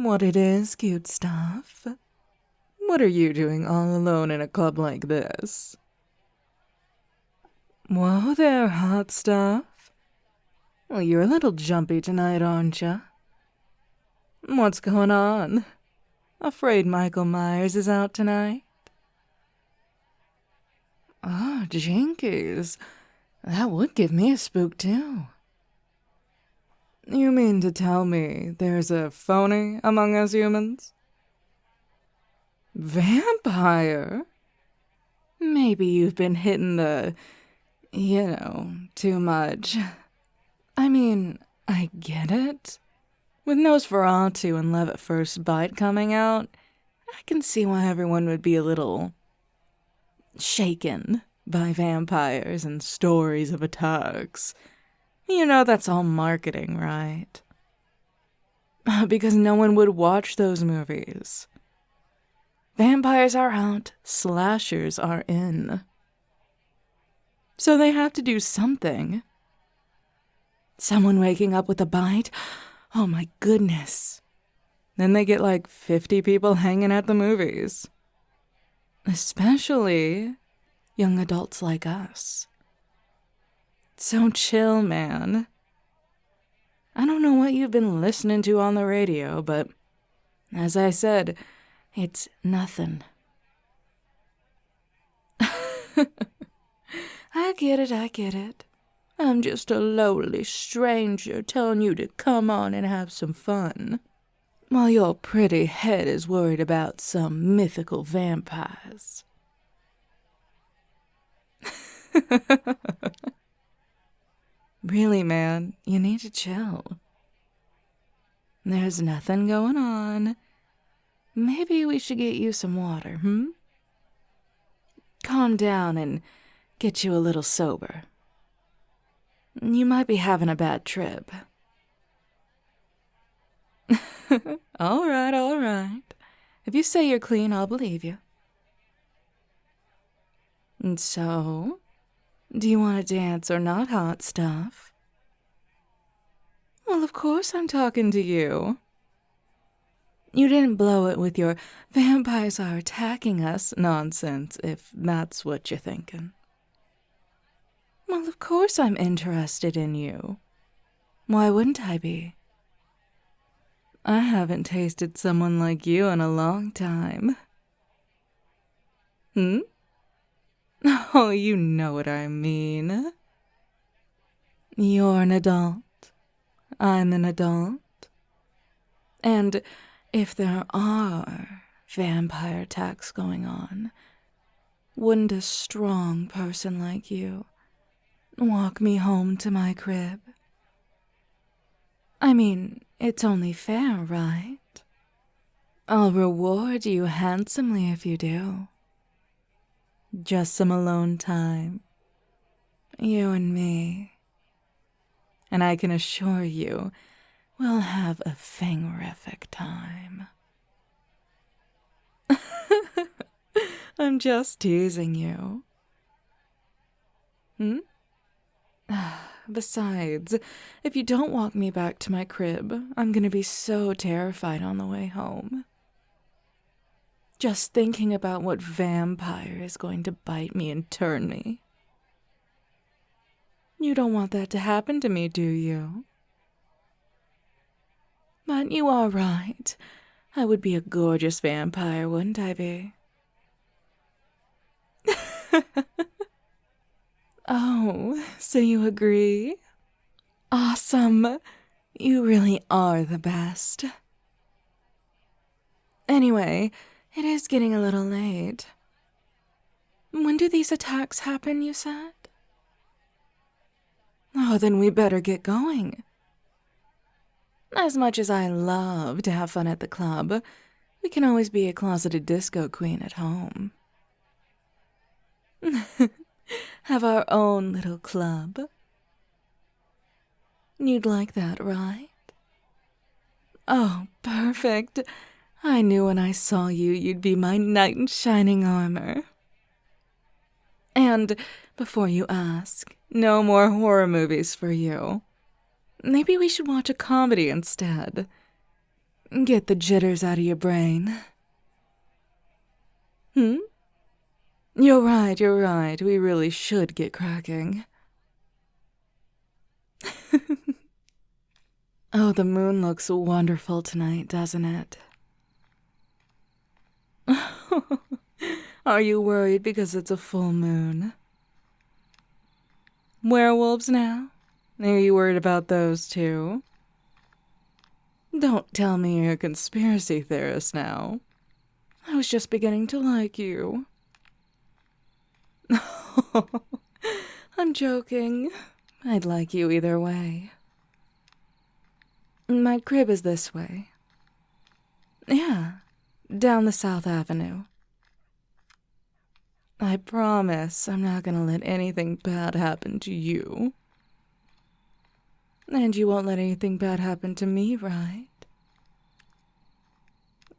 What it is, cute stuff? What are you doing all alone in a club like this? Whoa there, hot stuff. Well, you're a little jumpy tonight, aren't ya? What's going on? Afraid Michael Myers is out tonight? Oh, jinkies. That would give me a spook, too. You mean to tell me there's a phony among us humans? Vampire? Maybe you've been hitting the, too much. I mean, I get it. With Nosferatu and Love at First Bite coming out, I can see why everyone would be a little shaken by vampires and stories of attacks. You know that's all marketing, right? Because no one would watch those movies. Vampires are out, slashers are in. So they have to do something. Someone waking up with a bite? Oh my goodness. Then they get like 50 people hanging at the movies. Especially young adults like us. So chill, man. I don't know what you've been listening to on the radio, but as I said, it's nothing. I get it. I'm just a lowly stranger telling you to come on and have some fun, while your pretty head is worried about some mythical vampires. Really, man, you need to chill. There's nothing going on. Maybe we should get you some water, Calm down and get you a little sober. You might be having a bad trip. All right. If you say you're clean, I'll believe you. And so, do you want to dance or not, hot stuff? Well, of course I'm talking to you. You didn't blow it with your vampires are attacking us nonsense, if that's what you're thinking. Well, of course I'm interested in you. Why wouldn't I be? I haven't tasted someone like you in a long time. Oh, you know what I mean. You're an adult. I'm an adult. And if there are vampire attacks going on, wouldn't a strong person like you walk me home to my crib? I mean, it's only fair, right? I'll reward you handsomely if you do. Just some alone time. You and me. And I can assure you, we'll have a fangrific time. I'm just teasing you. Besides, if you don't walk me back to my crib, I'm gonna be so terrified on the way home. Just thinking about what vampire is going to bite me and turn me. You don't want that to happen to me, do you? But you are right. I would be a gorgeous vampire, wouldn't I be? Oh, so you agree? Awesome. You really are the best. Anyway, it is getting a little late. When do these attacks happen, you said? Oh, then we better get going. As much as I love to have fun at the club, we can always be a closeted disco queen at home. Have our own little club. You'd like that, right? Oh, perfect. I knew when I saw you, you'd be my knight in shining armor. And, before you ask, no more horror movies for you. Maybe we should watch a comedy instead. Get the jitters out of your brain. You're right. We really should get cracking. Oh, the moon looks wonderful tonight, doesn't it? Are you worried because it's a full moon? Werewolves now? Are you worried about those too? Don't tell me you're a conspiracy theorist now. I was just beginning to like you. I'm joking. I'd like you either way. My crib is this way. Yeah, down the South Avenue. I promise I'm not gonna let anything bad happen to you. And you won't let anything bad happen to me, right?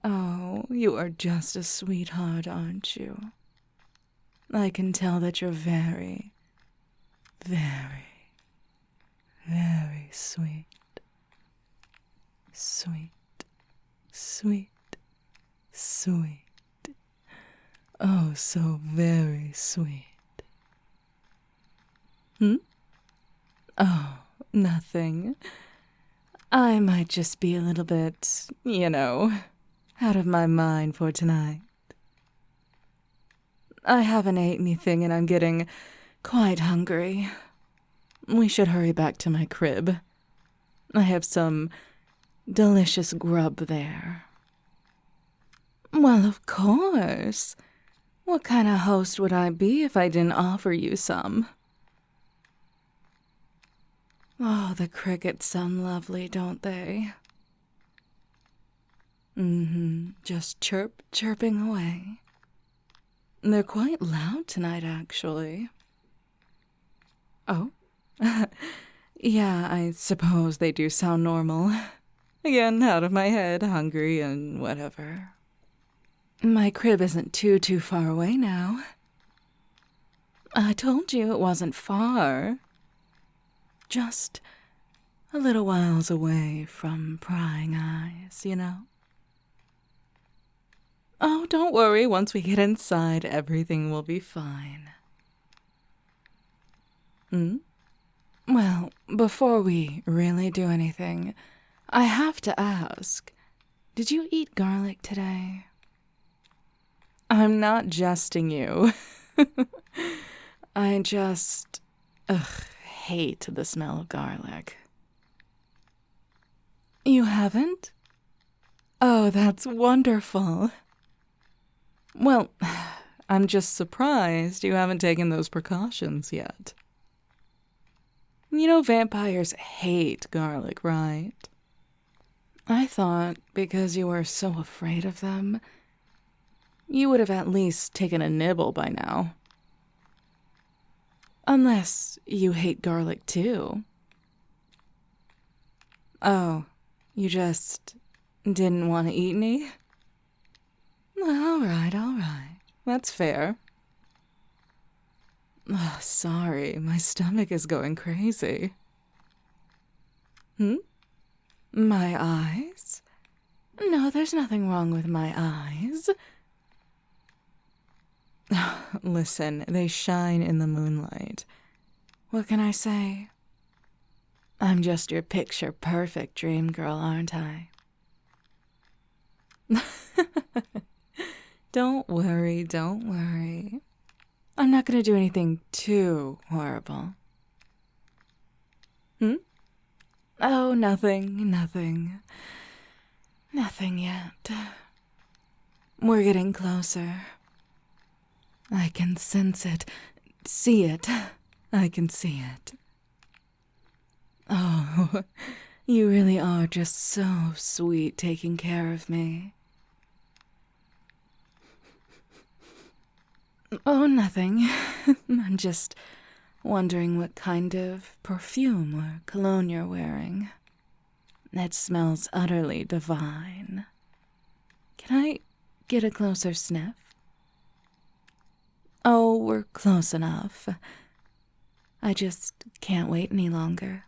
Oh, you are just a sweetheart, aren't you? I can tell that you're very, very, very sweet. Sweet, sweet, sweet. Oh, so very sweet. Oh, nothing. I might just be a little bit, out of my mind for tonight. I haven't ate anything and I'm getting quite hungry. We should hurry back to my crib. I have some delicious grub there. Well, of course. What kind of host would I be if I didn't offer you some? Oh, the crickets sound lovely, don't they? Just chirping away. They're quite loud tonight, actually. Oh? Yeah, I suppose they do sound normal. Again, out of my head, hungry and whatever. My crib isn't too far away now. I told you it wasn't far. Just a little whiles away from prying eyes, Oh, don't worry. Once we get inside, everything will be fine. Well, before we really do anything, I have to ask, did you eat garlic today? I'm not jesting you. I just, hate the smell of garlic. You haven't? Oh, that's wonderful. Well, I'm just surprised you haven't taken those precautions yet. Vampires hate garlic, right? I thought because you were so afraid of them, you would have at least taken a nibble by now. Unless you hate garlic too. Oh, you just didn't want to eat any? All right. That's fair. Oh, sorry, my stomach is going crazy. My eyes? No, there's nothing wrong with my eyes. Listen, they shine in the moonlight. What can I say? I'm just your picture-perfect dream girl, aren't I? Don't worry. I'm not gonna do anything too horrible. Oh, nothing. Nothing yet. We're getting closer. I can sense it, see it. I can see it. Oh, you really are just so sweet taking care of me. Oh, nothing. I'm just wondering what kind of perfume or cologne you're wearing. It smells utterly divine. Can I get a closer sniff? Oh, we're close enough. I just can't wait any longer.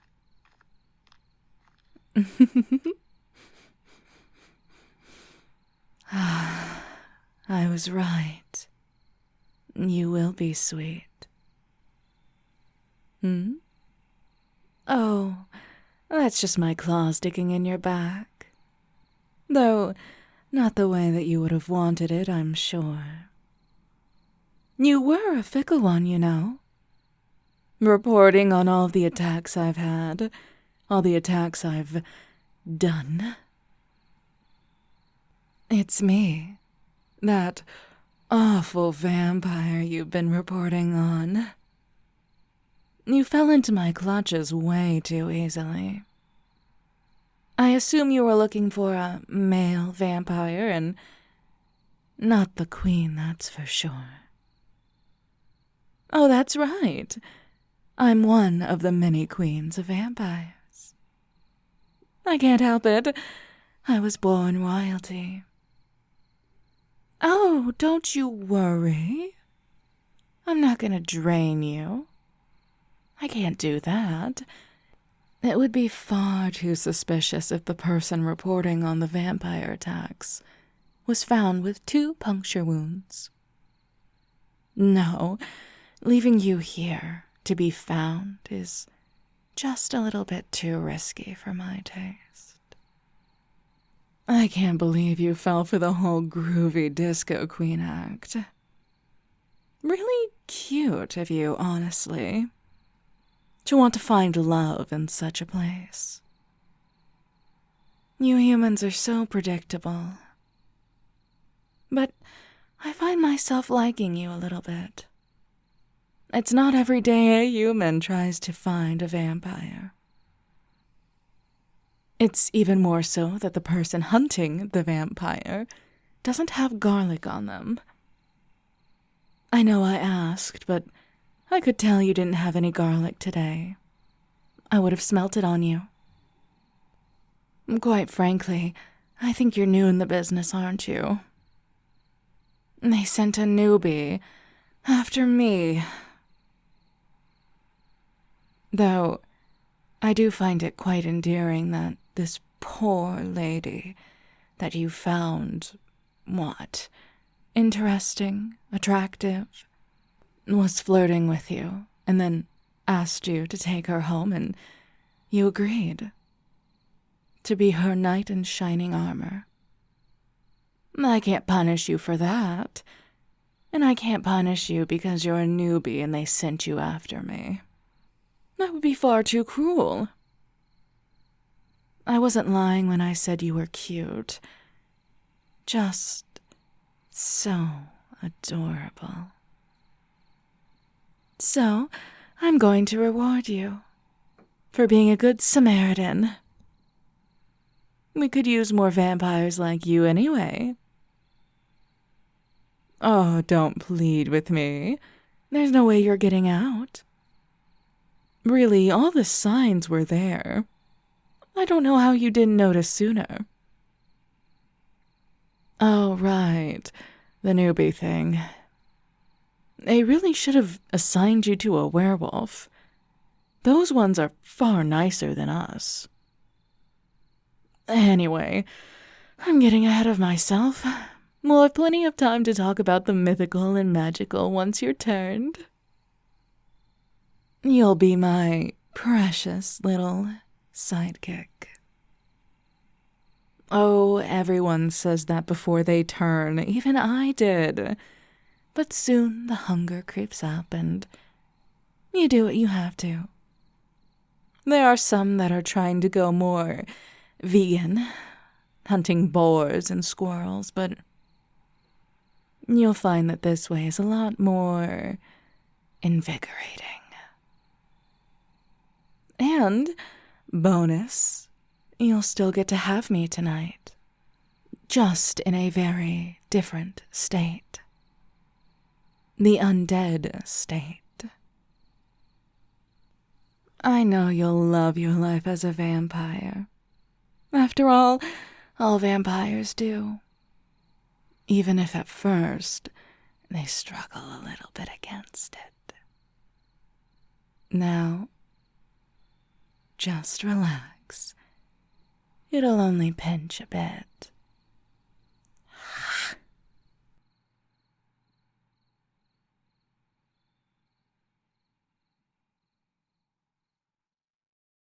I was right. You will be sweet. Hmm? Oh, that's just my claws digging in your back. Though, not the way that you would have wanted it, I'm sure. You were a fickle one, you know. Reporting on all the attacks I've had, all the attacks I've done. It's me, that awful vampire you've been reporting on. You fell into my clutches way too easily. I assume you were looking for a male vampire, and not the queen, that's for sure. Oh, that's right. I'm one of the many queens of vampires. I can't help it. I was born royalty. Oh, don't you worry. I'm not gonna drain you. I can't do that. It would be far too suspicious if the person reporting on the vampire attacks was found with 2 puncture wounds. No, leaving you here to be found is just a little bit too risky for my taste. I can't believe you fell for the whole groovy disco queen act. Really cute of you, honestly, to want to find love in such a place. You humans are so predictable. But I find myself liking you a little bit. It's not every day a human tries to find a vampire. It's even more so that the person hunting the vampire doesn't have garlic on them. I know I asked, but I could tell you didn't have any garlic today. I would have smelt it on you. Quite frankly, I think you're new in the business, aren't you? They sent a newbie after me. Though, I do find it quite endearing that this poor lady that you found, interesting, attractive, was flirting with you, and then asked you to take her home, and you agreed to be her knight in shining armor. I can't punish you for that, and I can't punish you because you're a newbie and they sent you after me. That would be far too cruel. I wasn't lying when I said you were cute. Just so adorable. So, I'm going to reward you for being a good Samaritan. We could use more vampires like you anyway. Oh, don't plead with me. There's no way you're getting out. Really, all the signs were there. I don't know how you didn't notice sooner. Oh, right. The newbie thing. They really should have assigned you to a werewolf. Those ones are far nicer than us. Anyway, I'm getting ahead of myself. We'll have plenty of time to talk about the mythical and magical once you're turned. You'll be my precious little sidekick. Oh, everyone says that before they turn. Even I did. But soon the hunger creeps up and you do what you have to. There are some that are trying to go more vegan, hunting boars and squirrels, but you'll find that this way is a lot more invigorating. And, bonus, you'll still get to have me tonight. Just in a very different state. The undead state. I know you'll love your life as a vampire. After all vampires do. Even if at first they struggle a little bit against it. Now, just relax. It'll only pinch a bit.